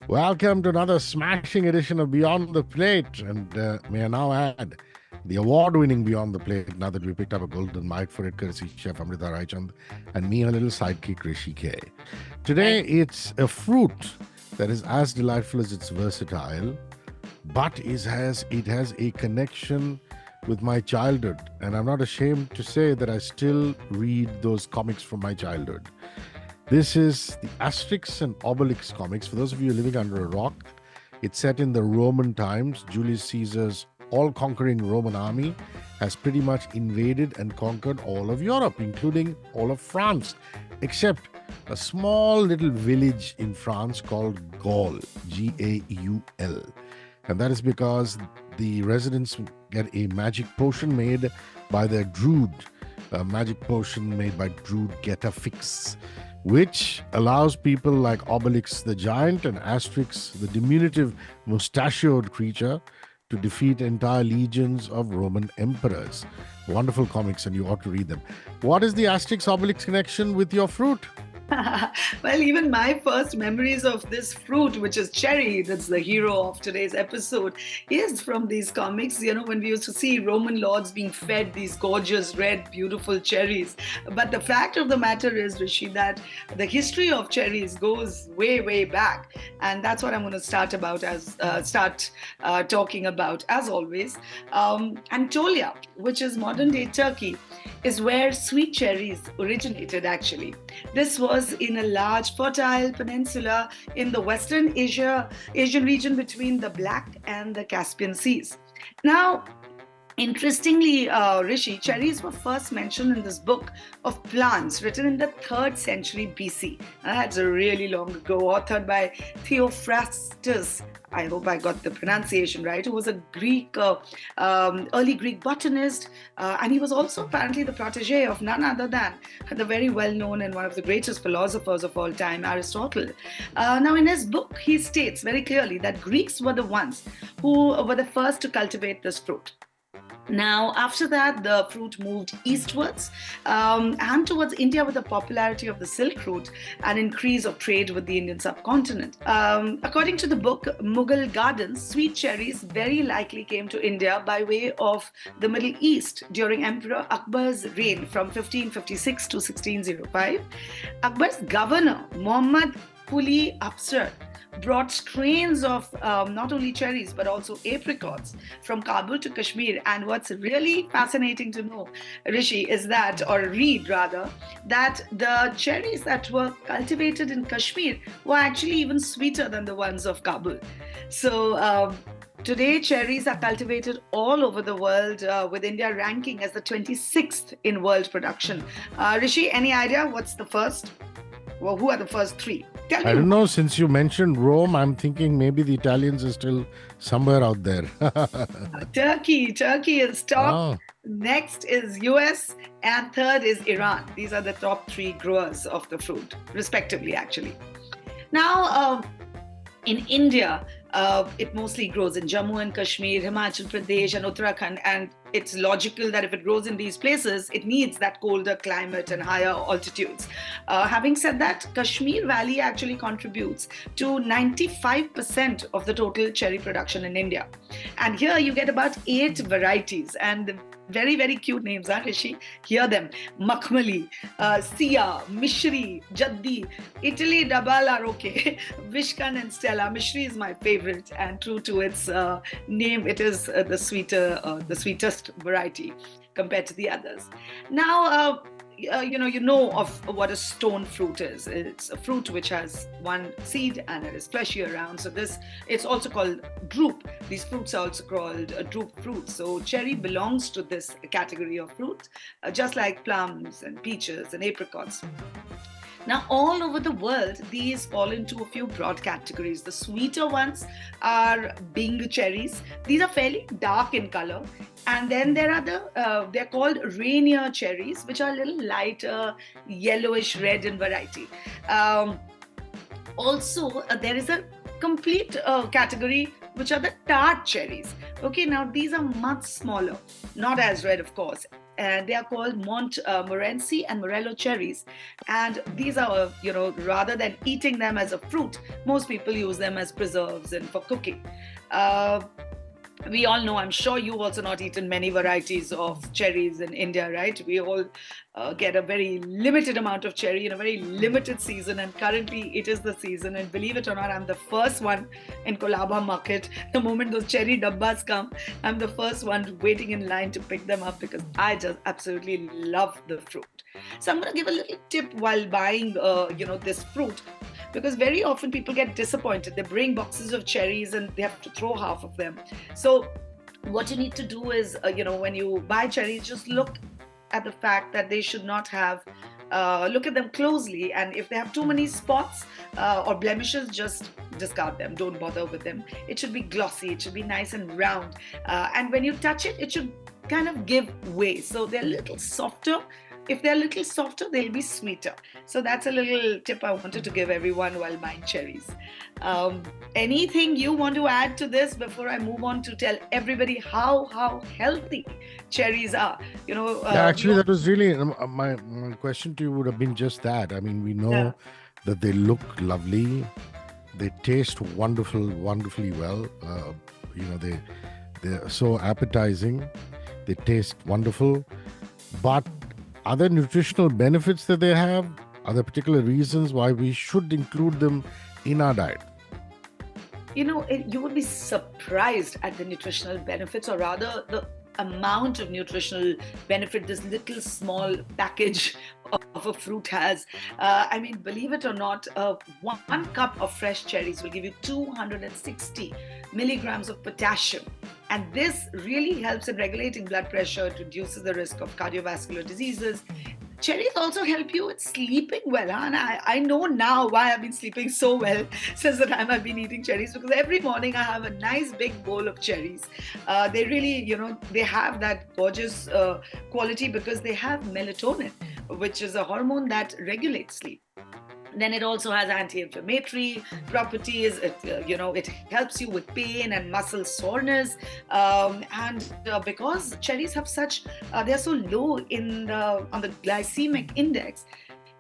Welcome to another smashing edition of Beyond the Plate. And may I now add the award-winning Beyond the Plate, now that we picked up a golden mic for it, courtesy Chef Amrita Raichand, and me, her little sidekick, Rishi K. Today, it's a fruit that is as delightful as it's versatile, but it has a connection with my childhood. And I'm not ashamed to say that I still read those comics from my childhood. This is the Asterix and Obelix comics. For those of you living under a rock, it's set in the Roman times. Julius Caesar's all-conquering Roman army has pretty much invaded and conquered all of Europe, including all of France, except a small little village in France called Gaul, Gaul. And that is because the residents get a magic potion made by their Druid, a magic potion made by Druid Getafix, which allows people like Obelix the giant and Asterix the diminutive mustachioed creature to defeat entire legions of Roman emperors. Wonderful comics, and you ought to read them. What is the Asterix Obelix connection with your fruit? Well, even my first memories of this fruit, which is cherry, that's the hero of today's episode, is from these comics. You know, when we used to see Roman lords being fed these gorgeous, red, beautiful cherries. But the fact of the matter is, Rishi, that the history of cherries goes way, way back. And that's what I'm going to start talking about, as always. Anatolia, which is modern-day Turkey, is where sweet cherries originated, actually. This was in a large fertile peninsula in the Western Asian region between the Black and the Caspian Seas. Now, interestingly, Rishi, cherries were first mentioned in this book of plants written in the 3rd century BC. That's a really long ago, authored by Theophrastus. I hope I got the pronunciation right, who was a early Greek botanist, and he was also apparently the protege of none other than the very well-known and one of the greatest philosophers of all time, Aristotle. Now, in his book, he states very clearly that Greeks were the ones who were the first to cultivate this fruit. Now, after that, the fruit moved eastwards and towards India with the popularity of the Silk Route and increase of trade with the Indian subcontinent. According to the book Mughal Gardens, sweet cherries very likely came to India by way of the Middle East during Emperor Akbar's reign from 1556 to 1605. Akbar's governor, Muhammad Quli Afzal, brought strains of not only cherries but also apricots from Kabul to Kashmir. And what's really fascinating to know, Rishi, is that, or read rather, that the cherries that were cultivated in Kashmir were actually even sweeter than the ones of Kabul. So today, cherries are cultivated all over the world, with India ranking as the 26th in world production. Rishi, any idea what's the first? Well, who are the first three? Tell me. I don't know. Since you mentioned Rome, I'm thinking maybe the Italians are still somewhere out there. Turkey is top. Oh. Next is US, and third is Iran. These are the top 3 growers of the fruit, respectively, actually. Now, in India, it mostly grows in Jammu and Kashmir, Himachal Pradesh, and Uttarakhand. And it's logical that if it grows in these places, it needs that colder climate and higher altitudes. Having said that, Kashmir Valley actually contributes to 95% of the total cherry production in India. And here you get about 8 varieties. And very, very cute names, huh, Rishi? Hear them. Makhmali, Sia, Mishri, Jaddi, Italy, Dabal are okay. Vishkan and Stella. Mishri is my favorite, and true to its name, it is the sweetest variety compared to the others. Now, you know of what a stone fruit is. It's a fruit which has one seed and it is fleshy around. So it's also called drupe. These fruits are also called drupe fruits. So cherry belongs to this category of fruits, just like plums and peaches and apricots. Now, all over the world, these fall into a few broad categories. The sweeter ones are Bing cherries. These are fairly dark in color. And then there are they're called Rainier cherries, which are a little lighter, yellowish red in variety. Also, there is a complete category, which are the tart cherries. Okay, now these are much smaller, not as red, of course. and they are called Morenci and Morello cherries. And these are, rather than eating them as a fruit, most people use them as preserves and for cooking. Uh, we all know, I'm sure you've also not eaten many varieties of cherries in India, right? We all get a very limited amount of cherry in a very limited season, and currently it is the season. And believe it or not, I'm the first one in Kolaba market. The moment those cherry dabbas come, I'm the first one waiting in line to pick them up because I just absolutely love the fruit. So I'm going to give a little tip while buying, this fruit, because very often people get disappointed. They bring boxes of cherries and they have to throw half of them. So what you need to do is, when you buy cherries, just look at the fact that they should not have, look at them closely, and if they have too many spots or blemishes, just discard them. Don't bother with them. It should be glossy, it should be nice and round, and when you touch it, it should kind of give way, so they're a little softer. If they're a little softer, they'll be sweeter. So that's a little tip I wanted to give everyone while buying cherries. Anything you want to add to this before I move on to tell everybody how healthy cherries are? Actually, that was really my question to you would have been just that. I mean, we know that they look lovely, they taste wonderfully well. They're so appetizing, they taste wonderful, but are there nutritional benefits that they have? Are there particular reasons why we should include them in our diet? You would be surprised at the nutritional benefits, or rather the amount of nutritional benefit this little small package of a fruit has. Believe it or not, 1 cup of fresh cherries will give you 260 milligrams of potassium. And this really helps in regulating blood pressure. It reduces the risk of cardiovascular diseases. Cherries also help you with sleeping well. And I know now why I've been sleeping so well since the time I've been eating cherries, because every morning I have a nice big bowl of cherries. They really, they have that gorgeous quality because they have melatonin, which is a hormone that regulates sleep. Then it also has anti-inflammatory properties. It helps you with pain and muscle soreness. Because cherries have they're so low on the glycemic index,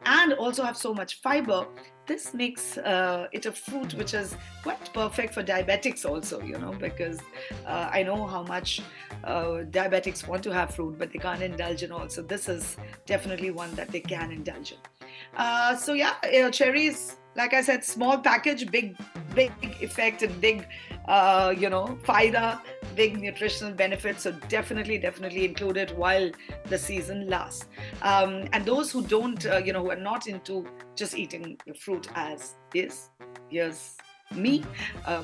and also have so much fiber, this makes it a fruit which is quite perfect for diabetics also, because I know how much diabetics want to have fruit, but they can't indulge in all. So this is definitely one that they can indulge in. Cherries, like I said, small package, big effect, and big, faida, big nutritional benefits. So definitely include it while the season lasts. And those who don't, who are not into just eating the fruit as is, here's me,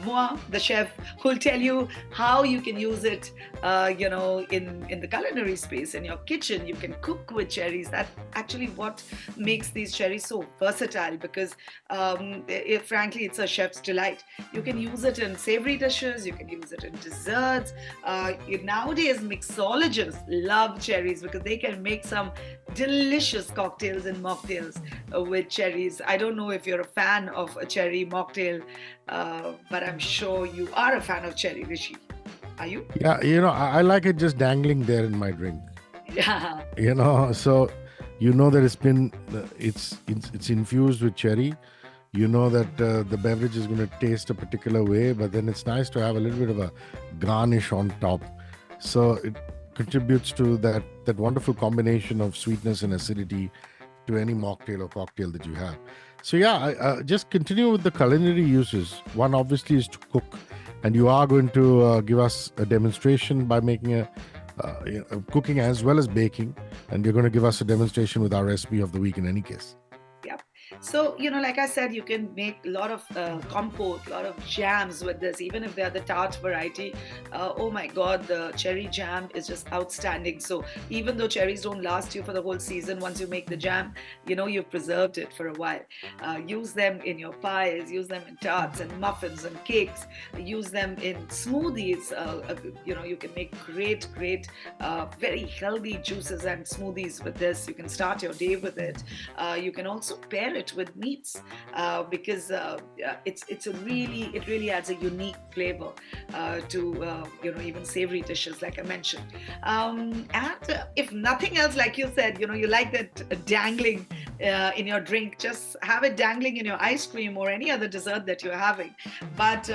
Moa, the chef, who'll tell you how you can use it, in the culinary space, in your kitchen. You can cook with cherries. That's actually what makes these cherries so versatile, because frankly, it's a chef's delight. You can use it in savory dishes, you can use it in desserts. Nowadays, mixologists love cherries because they can make some delicious cocktails and mocktails with cherries. I don't know if you're a fan of a cherry mocktail, but I'm sure you are a fan of cherry, Rishi. Are you? Yeah, I like it just dangling there in my drink. Yeah. So that it's been it's infused with cherry. That the beverage is going to taste a particular way, but then it's nice to have a little bit of a garnish on top. So it contributes to that wonderful combination of sweetness and acidity to any mocktail or cocktail that you have. So I just continue with the culinary uses. One obviously is to cook, and you are going to give us a demonstration by making cooking as well as baking, and you're going to give us a demonstration with our recipe of the week in any case. Yeah. So, like I said, you can make a lot of compote, a lot of jams with this, even if they're the tart variety. Oh my God, the cherry jam is just outstanding. So even though cherries don't last you for the whole season, once you make the jam, you've preserved it for a while. Use them in your pies, use them in tarts and muffins and cakes, use them in smoothies. You can make great, very healthy juices and smoothies with this. You can start your day with it. You can also pair it with meats because it really adds a unique flavor to even savory dishes, like I mentioned. And if nothing else, like you said, you like that dangling in your drink, just have it dangling in your ice cream or any other dessert that you're having. But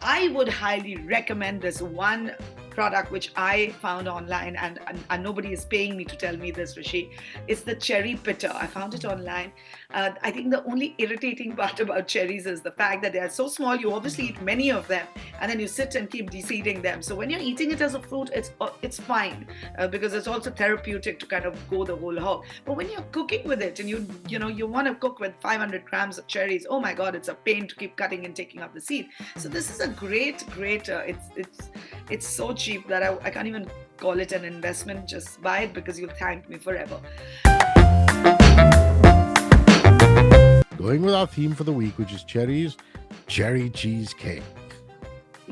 I would highly recommend this one product which I found online, and nobody is paying me to tell me this, Rishi. It's the cherry pitta. I found it online. I think the only irritating part about cherries is the fact that they are so small. You obviously eat many of them, and then you sit and keep de-seeding them. So when you're eating it as a fruit, it's fine because it's also therapeutic to kind of go the whole hog. But when you're cooking with it, and you want to cook with 500 grams of cherries, oh my God, it's a pain to keep cutting and taking up the seed. So this is a great. It's so cheap that I can't even call it an investment. Just buy it because you'll thank me forever. Going with our theme for the week, which is cherries, cherry cheesecake.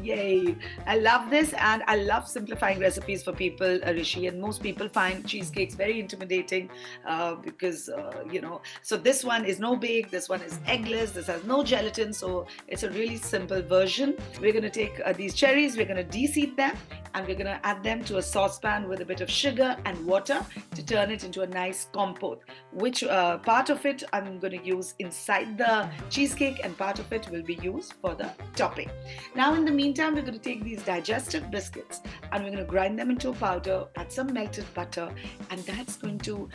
Yay. I love this, and I love simplifying recipes for people, Rishi. And most people find cheesecakes very intimidating because, so this one is no bake, this one is eggless, this has no gelatin. So it's a really simple version. We're going to take these cherries, we're going to de-seed them, and we're going to add them to a saucepan with a bit of sugar and water to turn it into a nice compote, which part of it I'm going to use inside the cheesecake and part of it will be used for the topping. Now, in the meantime, we're going to take these digestive biscuits and we're going to grind them into a powder, add some melted butter, and that's going to,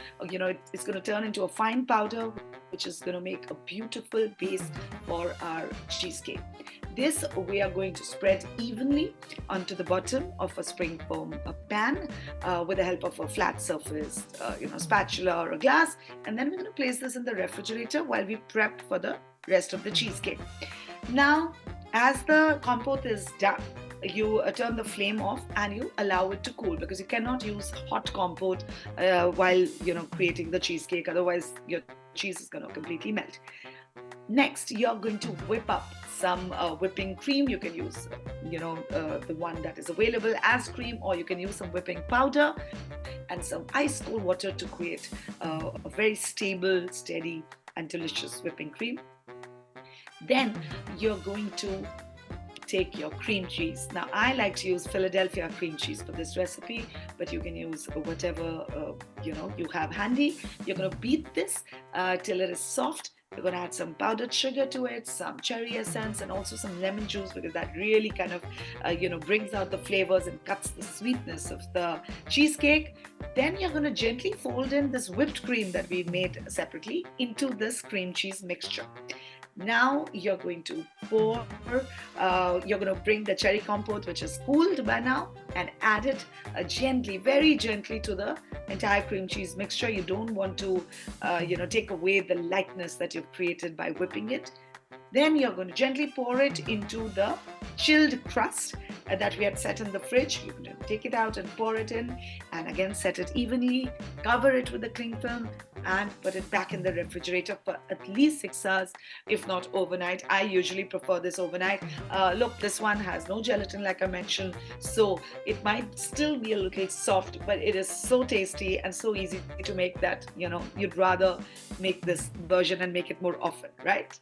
it's going to turn into a fine powder, which is going to make a beautiful base for our cheesecake. This we are going to spread evenly onto the bottom of a spring foam pan with the help of a flat surface, spatula or a glass, and then we're going to place this in the refrigerator while we prep for the rest of the cheesecake. Now, as the compote is done, you turn the flame off and you allow it to cool, because you cannot use hot compote while creating the cheesecake, otherwise your cheese is going to completely melt. Next, you're going to whip up some whipping cream. You can use the one that is available as cream, or you can use some whipping powder and some ice cold water to create a very stable, steady and delicious whipping cream. Then you're going to take your cream cheese. Now, I like to use Philadelphia cream cheese for this recipe, but you can use whatever you have handy. You're going to beat this till it is soft. You're going to add some powdered sugar to it, some cherry essence, and also some lemon juice, because that really kind of brings out the flavors and cuts the sweetness of the cheesecake. Then you're going to gently fold in this whipped cream that we made separately into this cream cheese mixture. Now you're going to you're going to bring the cherry compote, which is cooled by now, and add it gently, very gently to the entire cream cheese mixture. You don't want to, take away the lightness that you've created by whipping it. Then you're going to gently pour it into the chilled crust that we had set in the fridge. You're going to take it out and pour it in, and again set it evenly, cover it with the cling film, and put it back in the refrigerator for at least 6 hours, if not overnight. I usually prefer this overnight. Look, this one has no gelatin, like I mentioned, so it might still be a little soft, but it is so tasty and so easy to make that, you'd rather make this version and make it more often, right?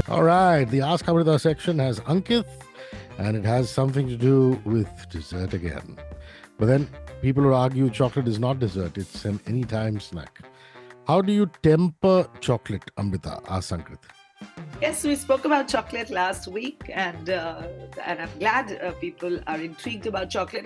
All right, the Ask Amrita section has Ankit, and it has something to do with dessert again. But then people will argue chocolate is not dessert, it's an anytime snack. How do you temper chocolate, Amrita? Ask Ankit. Yes, we spoke about chocolate last week, and I'm glad people are intrigued about chocolate.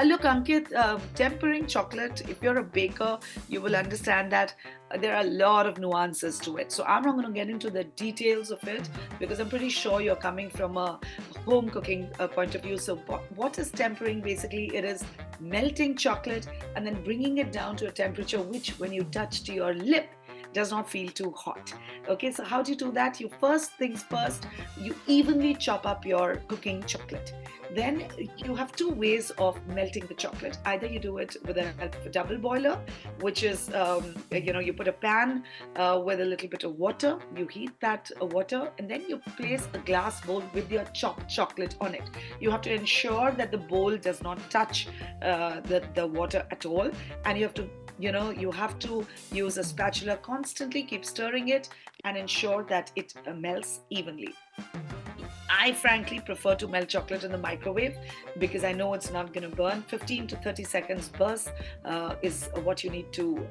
Look, Ankit, tempering chocolate, if you're a baker, you will understand that there are a lot of nuances to it. So I'm not going to get into the details of it, because I'm pretty sure you're coming from a home cooking point of view. So what is tempering? Basically, it is melting chocolate and then bringing it down to a temperature which, when you touch to your lip, does not feel too hot. Okay, so how do you do that? You first things first, you evenly chop up your cooking chocolate. Then you have two ways of melting the chocolate. Either you do it with a double boiler, which is, you put a pan with a little bit of water, you heat that water, and then you place a glass bowl with your chopped chocolate on it. You have to ensure that the bowl does not touch the water at all, and you have to You have to use a spatula constantly, keep stirring it, and ensure that it melts evenly. I frankly prefer to melt chocolate in the microwave because I know it's not going to burn. 15 to 30 seconds burst is what you need to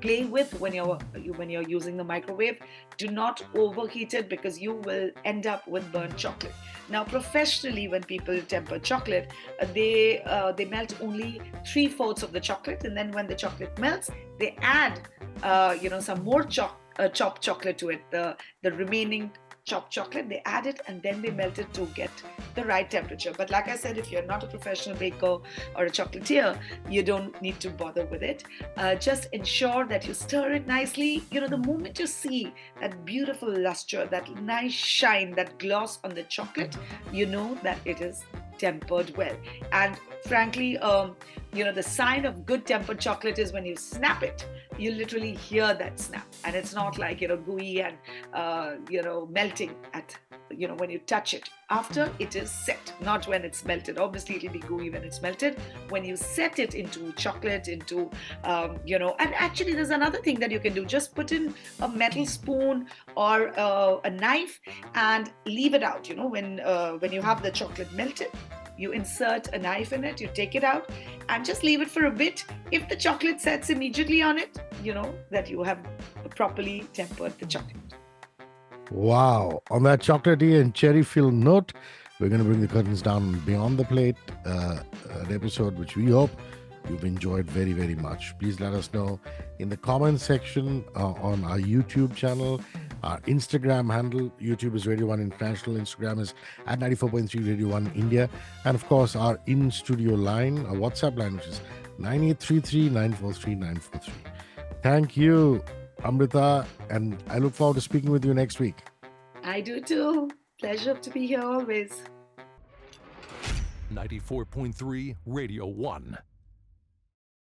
play with when you're using the microwave. Do not overheat it because you will end up with burnt chocolate. Now, professionally, when people temper chocolate, they melt only 3/4 of the chocolate, and then when the chocolate melts, they add some more chopped chocolate to it. The remaining chopped chocolate, they add it and then they melt it to get the right temperature. But like I said, if you're not a professional baker or a chocolatier, you don't need to bother with it. Just ensure that you stir it nicely. The moment you see that beautiful luster, that nice shine, that gloss on the chocolate, you know that it is tempered well. And frankly, the sign of good tempered chocolate is when you snap it, you literally hear that snap, and it's not like gooey and melting at when you touch it. After it is set, not when it's melted. Obviously it'll be gooey when it's melted. When you set it into chocolate, into and actually there's another thing that you can do. Just put in a metal spoon or a knife and leave it out. When you have the chocolate melted, you insert a knife in it, you take it out, and just leave it for a bit. If the chocolate sets immediately on it, you know that you have properly tempered the chocolate. Wow. On that chocolatey and cherry-filled note, we're going to bring the curtains down beyond the plate, an episode which we hope you've enjoyed very, very much. Please let us know in the comments section on our YouTube channel, our Instagram handle. YouTube is Radio 1 International. Instagram is at 94.3 Radio 1 India. And of course, our in-studio line, our WhatsApp line, which is 9833-943-943. Thank you, Amrita, and I look forward to speaking with you next week. I do too. Pleasure to be here always. 94.3 Radio 1.